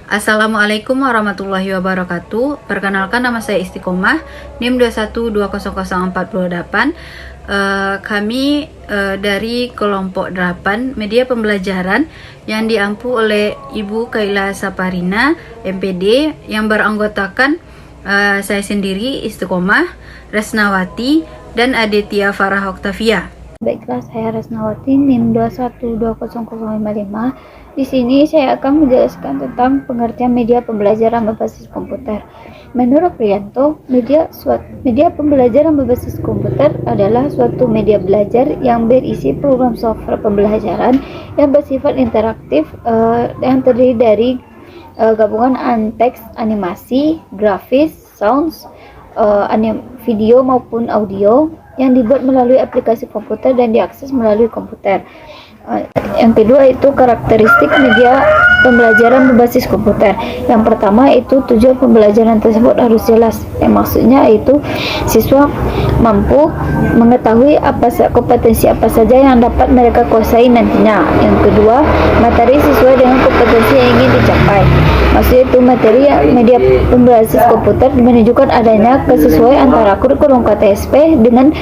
Assalamualaikum warahmatullahi wabarakatuh. Perkenalkan, nama saya Istiqomah, NIM 2120048. Kami dari kelompok 8 media pembelajaran yang diampu oleh Ibu Kaila Saparina, MPD, yang beranggotakan saya sendiri, Istiqomah, Resnawati, dan Aditya Farah Oktavia. Baiklah, saya Resnawati, NIM 2120055. Di sini saya akan menjelaskan tentang pengertian media pembelajaran berbasis komputer. Menurut Priyanto, media pembelajaran berbasis komputer adalah suatu media belajar yang berisi program software pembelajaran yang bersifat interaktif, yang terdiri dari gabungan teks, animasi, grafis, sounds, video maupun audio yang dibuat melalui aplikasi komputer dan diakses melalui komputer. Yang kedua itu karakteristik media pembelajaran berbasis komputer. Yang pertama itu tujuan pembelajaran tersebut harus jelas. Yang maksudnya itu siswa mampu mengetahui kompetensi apa saja yang dapat mereka kuasai nantinya. Yang kedua, materi sesuai dengan kompetensi yang ingin dicapai. Maksudnya itu media pembelajaran komputer menunjukkan adanya kesesuaian antara kurikulum KTSP dengan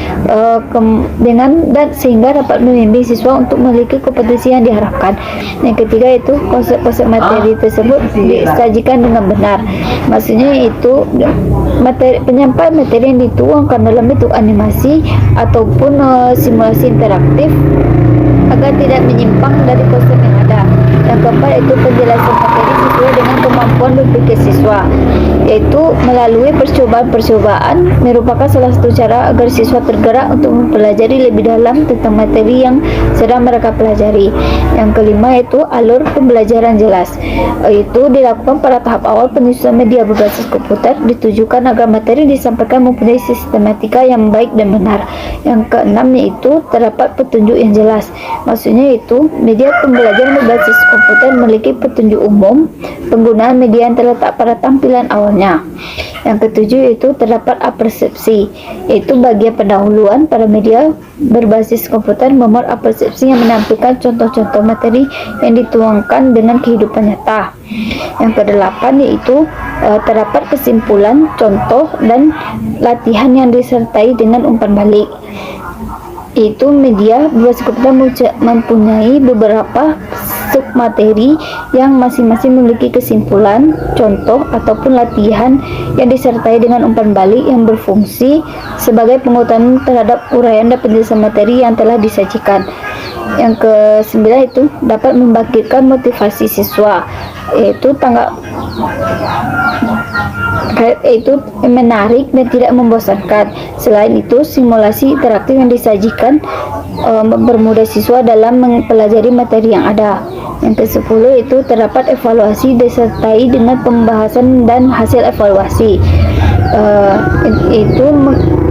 sehingga dapat membimbing siswa untuk memiliki kompetensi yang diharapkan. Yang ketiga itu konsep-konsep materi tersebut disajikan dengan benar. Maksudnya itu penyampaian materi yang dituangkan dalam bentuk animasi ataupun simulasi interaktif agar tidak menyimpang dari konsep yang ada. Yang keempat itu penjelasan materi sesuai dengan kemampuan berpikir siswa, yaitu melalui percobaan merupakan salah satu cara agar siswa tergerak untuk mempelajari lebih dalam tentang materi yang sedang mereka pelajari. Yang kelima itu alur pembelajaran jelas, itu dilakukan pada tahap awal penyusunan media berbasis komputer, ditujukan agar materi disampaikan mempunyai sistematika yang baik dan benar. Yang keenam yaitu terdapat petunjuk yang jelas, maksudnya itu media pembelajaran berbasis komputer memiliki petunjuk umum penggunaan media yang terletak pada tampilan awalnya. Yang ketujuh itu terdapat apersepsi, yaitu bagian pendahuluan pada media berbasis komputer memuat apersepsi yang menampilkan contoh-contoh materi yang dituangkan dengan kehidupan nyata. Yang kedelapan yaitu terdapat kesimpulan, contoh, dan latihan yang disertai dengan umpan balik. Itu media berbasis komputer mempunyai beberapa submateri yang masing-masing memiliki kesimpulan, contoh, ataupun latihan yang disertai dengan umpan balik yang berfungsi sebagai pengutaran terhadap uraian dan penjelasan materi yang telah disajikan. Yang kesembilan itu dapat membangkitkan motivasi siswa, yaitu menarik dan tidak membosankan. Selain itu, simulasi interaktif yang disajikan mempermudah siswa dalam mempelajari materi yang ada. Yang ke-10 itu terdapat evaluasi disertai dengan pembahasan dan hasil evaluasi. Itu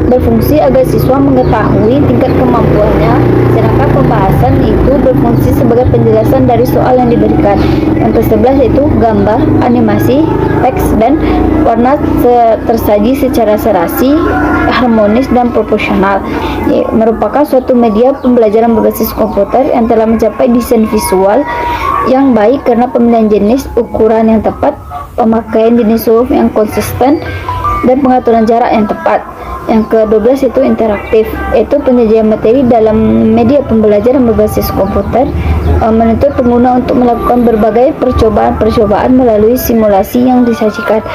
berfungsi agar siswa mengetahui tingkat kemampuannya, sedangkan pembahasan itu berfungsi sebagai penjelasan dari soal yang diberikan. Yang ke-11 itu gambar, animasi, teks, dan warna tersaji secara serasi, harmonis, dan proporsional. Merupakan suatu media pembelajaran berbasis komputer yang telah mencapai desain visual yang baik karena pemilihan jenis, ukuran yang tepat, pemakaian jenis huruf yang konsisten, dan pengaturan jarak yang tepat. Yang ke-12 itu interaktif, yaitu penyajian materi dalam media pembelajaran berbasis komputer menuntut pengguna untuk melakukan berbagai percobaan melalui simulasi yang disajikan.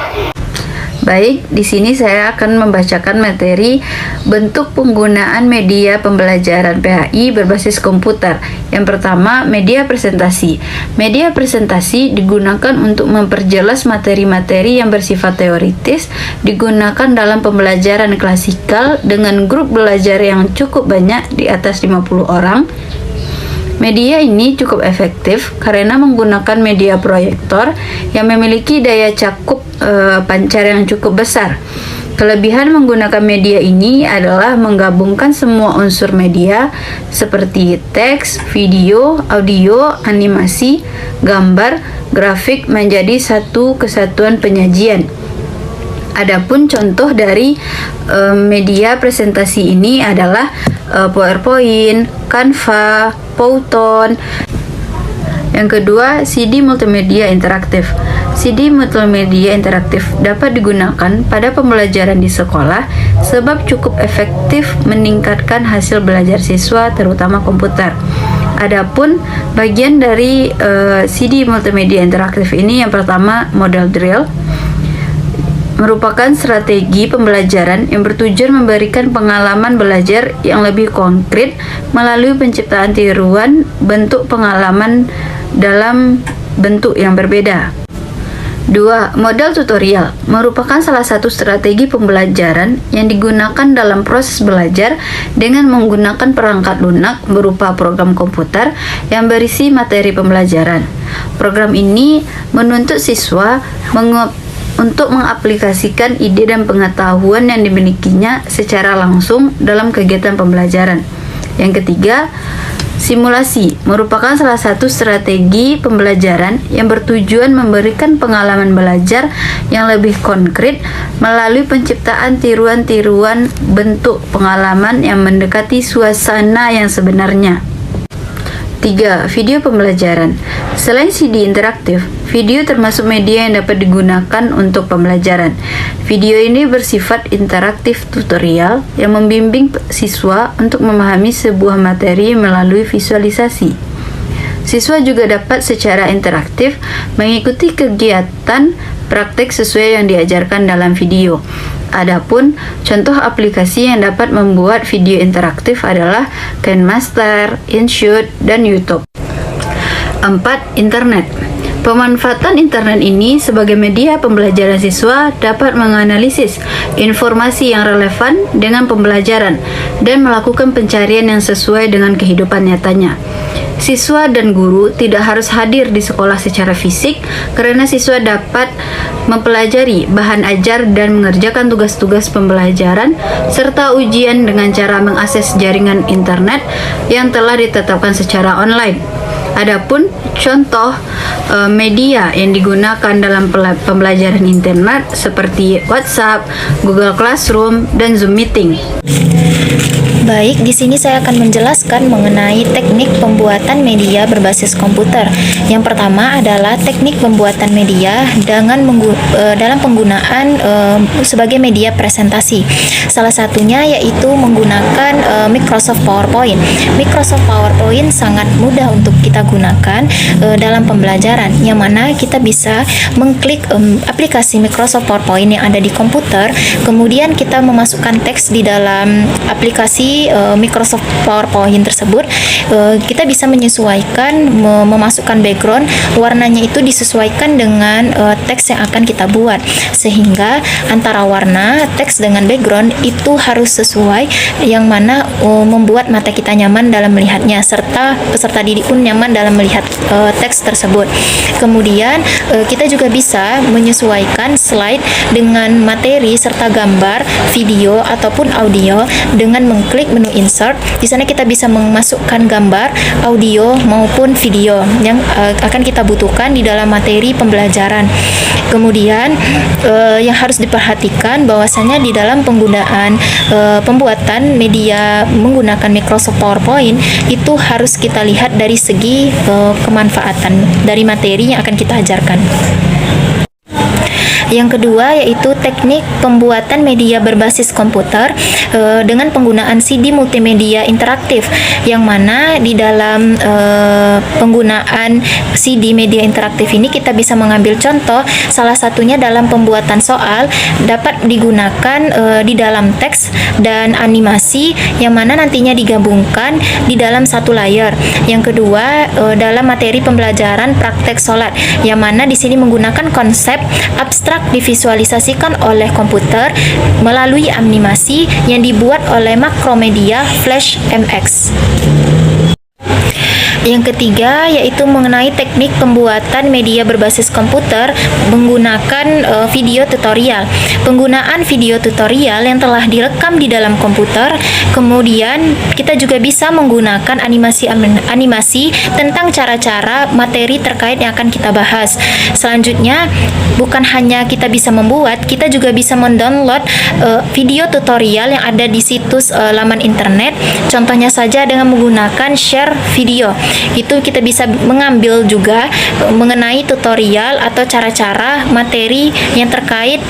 Baik, di sini saya akan membacakan materi bentuk penggunaan media pembelajaran PHI berbasis komputer. Yang pertama, media presentasi. Media presentasi digunakan untuk memperjelas materi-materi yang bersifat teoritis, digunakan dalam pembelajaran klasikal dengan grup belajar yang cukup banyak, di atas 50 orang. Media ini cukup efektif karena menggunakan media proyektor yang memiliki daya cakup pancar yang cukup besar. Kelebihan menggunakan media ini adalah menggabungkan semua unsur media seperti teks, video, audio, animasi, gambar, grafik menjadi satu kesatuan penyajian. Adapun contoh dari media presentasi ini adalah PowerPoint, Canva, Powton. Yang kedua, CD multimedia interaktif. CD multimedia interaktif dapat digunakan pada pembelajaran di sekolah sebab cukup efektif meningkatkan hasil belajar siswa, terutama komputer. Adapun bagian dari CD multimedia interaktif ini, yang pertama model drill, merupakan strategi pembelajaran yang bertujuan memberikan pengalaman belajar yang lebih konkret melalui penciptaan tiruan bentuk pengalaman dalam bentuk yang berbeda. 2. Model tutorial merupakan salah satu strategi pembelajaran yang digunakan dalam proses belajar dengan menggunakan perangkat lunak berupa program komputer yang berisi materi pembelajaran. Program ini menuntut siswa untuk mengaplikasikan ide dan pengetahuan yang dimilikinya secara langsung dalam kegiatan pembelajaran. Yang ketiga, simulasi merupakan salah satu strategi pembelajaran yang bertujuan memberikan pengalaman belajar yang lebih konkret melalui penciptaan tiruan-tiruan bentuk pengalaman yang mendekati suasana yang sebenarnya. 3. Video pembelajaran. Selain CD interaktif, video termasuk media yang dapat digunakan untuk pembelajaran. Video ini bersifat interaktif tutorial yang membimbing siswa untuk memahami sebuah materi melalui visualisasi. Siswa juga dapat secara interaktif mengikuti kegiatan praktek sesuai yang diajarkan dalam video. Adapun contoh aplikasi yang dapat membuat video interaktif adalah KineMaster, InShoot, dan YouTube. 4. Internet. Pemanfaatan internet ini sebagai media pembelajaran siswa dapat menganalisis informasi yang relevan dengan pembelajaran dan melakukan pencarian yang sesuai dengan kehidupan nyatanya. Siswa dan guru tidak harus hadir di sekolah secara fisik karena siswa dapat mempelajari bahan ajar dan mengerjakan tugas-tugas pembelajaran serta ujian dengan cara mengakses jaringan internet yang telah ditetapkan secara online. Adapun contoh media yang digunakan dalam pembelajaran internet seperti WhatsApp, Google Classroom, dan Zoom Meeting. Baik, di sini saya akan menjelaskan mengenai teknik pembuatan media berbasis komputer. Yang pertama adalah teknik pembuatan media dalam penggunaan sebagai media presentasi. Salah satunya yaitu menggunakan Microsoft PowerPoint. Microsoft PowerPoint sangat mudah untuk kita gunakan dalam pembelajaran, yang mana kita bisa mengklik aplikasi Microsoft PowerPoint yang ada di komputer, kemudian kita memasukkan teks di dalam aplikasi Microsoft PowerPoint tersebut. Kita bisa menyesuaikan, memasukkan background, warnanya itu disesuaikan dengan teks yang akan kita buat, sehingga antara warna, teks dengan background itu harus sesuai, yang mana membuat mata kita nyaman dalam melihatnya, serta peserta didik pun nyaman dalam melihat teks tersebut. Kemudian kita juga bisa menyesuaikan slide dengan materi serta gambar, video ataupun audio dengan mengklik menu insert. Di sana kita bisa memasukkan gambar, audio maupun video yang akan kita butuhkan di dalam materi pembelajaran. Kemudian yang harus diperhatikan bahwasanya di dalam penggunaan pembuatan media menggunakan Microsoft PowerPoint itu harus kita lihat dari segi kemanfaatan dari materi yang akan kita ajarkan. Yang kedua yaitu teknik pembuatan media berbasis komputer dengan penggunaan CD multimedia interaktif, yang mana di dalam penggunaan CD media interaktif ini kita bisa mengambil contoh, salah satunya dalam pembuatan soal dapat digunakan di dalam teks dan animasi, yang mana nantinya digabungkan di dalam satu layar. Yang kedua dalam materi pembelajaran praktek sholat, yang mana di sini menggunakan konsep abstrak divisualisasikan oleh komputer melalui animasi yang dibuat oleh Macromedia Flash MX. Yang ketiga yaitu mengenai teknik pembuatan media berbasis komputer menggunakan video tutorial. Penggunaan video tutorial yang telah direkam di dalam komputer, kemudian kita juga bisa menggunakan animasi tentang cara-cara materi terkait yang akan kita bahas. Selanjutnya, bukan hanya kita bisa membuat, kita juga bisa mendownload video tutorial yang ada di situs laman internet. Contohnya saja dengan menggunakan share video. Itu kita bisa mengambil juga mengenai tutorial atau cara-cara materi yang terkait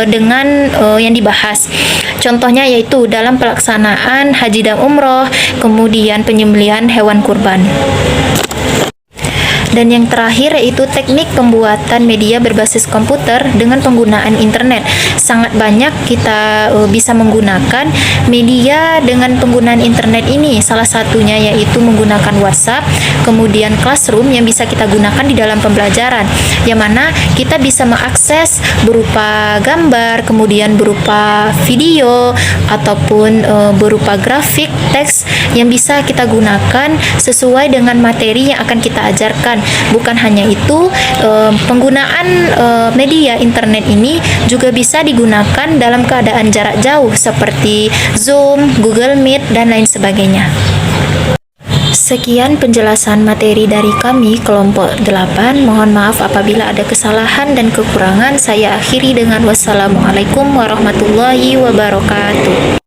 dengan yang dibahas. Contohnya yaitu dalam pelaksanaan haji dan umroh, kemudian penyembelihan hewan kurban. Dan yang terakhir yaitu teknik pembuatan media berbasis komputer dengan penggunaan internet. Sangat banyak kita bisa menggunakan media dengan penggunaan internet ini. Salah satunya yaitu menggunakan WhatsApp, kemudian Classroom yang bisa kita gunakan di dalam pembelajaran, yang mana kita bisa mengakses berupa gambar, kemudian berupa video, ataupun berupa grafik, teks yang bisa kita gunakan sesuai dengan materi yang akan kita ajarkan. Bukan hanya itu, penggunaan media internet ini juga bisa digunakan dalam keadaan jarak jauh seperti Zoom, Google Meet, dan lain sebagainya. Sekian penjelasan materi dari kami kelompok 8. Mohon maaf apabila ada kesalahan dan kekurangan. Saya akhiri dengan wassalamualaikum warahmatullahi wabarakatuh.